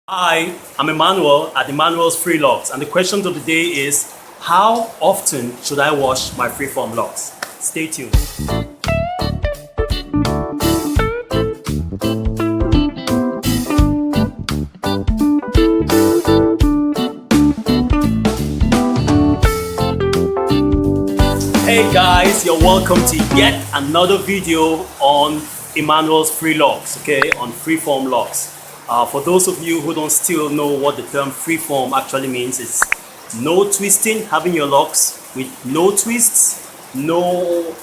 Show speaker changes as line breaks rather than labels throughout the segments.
Hi, I'm Emmanuel at Emmanuel's Free Locs, and the question of the day is, how often should I wash my freeform locks? Stay tuned. Hey guys, you're welcome to yet another video on Emmanuel's Free Locs, okay, on freeform locks. For those of you who don't still know what the term freeform actually means, it's no twisting, having your locks with no twists, no,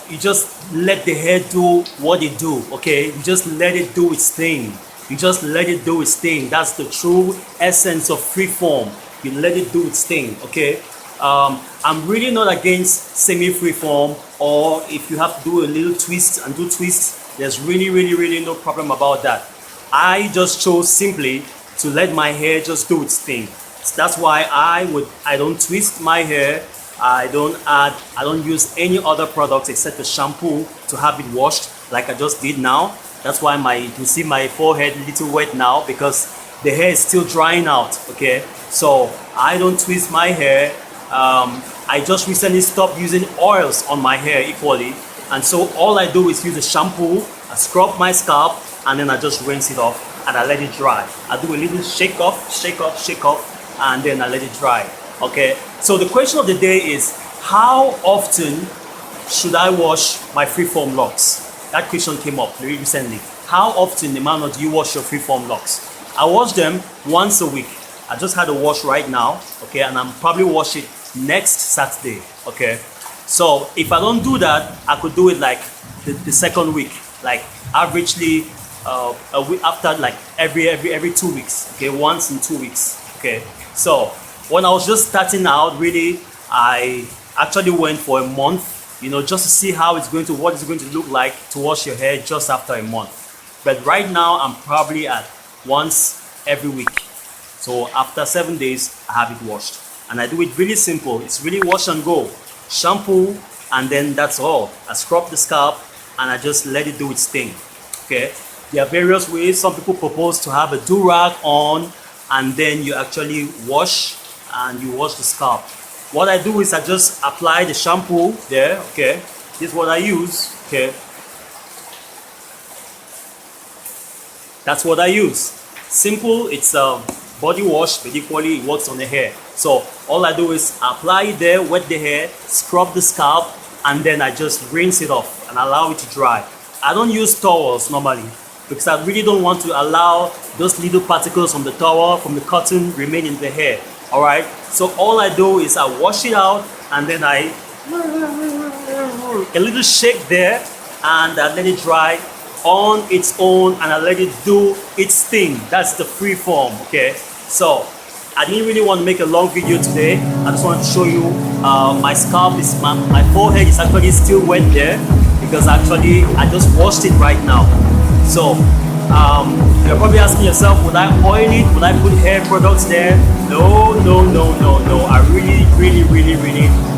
you just let the hair do what it do, okay? You just let it do its thing. You just let it do its thing. That's the true essence of freeform. You let it do its thing, okay? I'm really not against semi-freeform, or if you have to do a little twist and do twists, there's really no problem about that. I just chose simply to let my hair just do its thing. So that's why I don't twist my hair. I don't use any other products except the shampoo to have it washed like I just did now. That's why you can see my forehead a little wet now because the hair is still drying out, okay? So I don't twist my hair. I just recently stopped using oils on my hair equally. And so all I do is use a shampoo, I scrub my scalp, and then I just rinse it off and I let it dry. I do a little shake off, and then I let it dry. Okay, so the question of the day is, how often should I wash my freeform locks? That question came up very recently. How often, Emmanuel, do you wash your freeform locks? I wash them once a week. I just had a wash right now, okay, and I'm probably wash it next Saturday, okay? So if I don't do that, I could do it like the second week, like averagely a week after, like every 2 weeks, okay, once in 2 weeks, okay. So when I was just starting out, really, I actually went for a month, you know, just to see what it's going to look like to wash your hair just after a month. But right now, I'm probably at once every week. So after 7 days, I have it washed, and I do it really simple. It's really wash and go, shampoo, and then that's all. I scrub the scalp and I just let it do its thing, okay. There are various ways. Some people propose to have a do-rag on and then you actually wash the scalp. What I do is I just apply the shampoo there, okay. This is what I use, okay. That's what I use. Simple. It's a body wash, but equally it works on the hair. So all I do is apply it there, wet the hair, scrub the scalp, and then I just rinse it off and allow it to dry. I don't use towels normally because I really don't want to allow those little particles from the towel, from the cotton, remain in the hair. All right. So all I do is I wash it out and then I a little shake there and I let it dry on its own and I let it do its thing. That's the free form, okay? So I didn't really want to make a long video today. I just wanted to show you my scalp is, my forehead is actually still wet there because actually I just washed it right now. So you're probably asking yourself, would I oil it? Would I put hair products there? No. I really,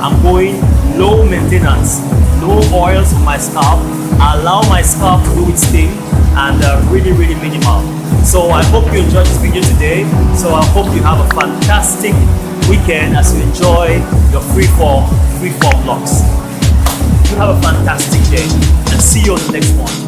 I'm going low maintenance, no oils on my scalp. I allow my scalp to do its thing and really minimal. So I hope you enjoyed this video today. So I hope you have a fantastic weekend as you enjoy your freeform locks. You have a fantastic day and see you on the next one.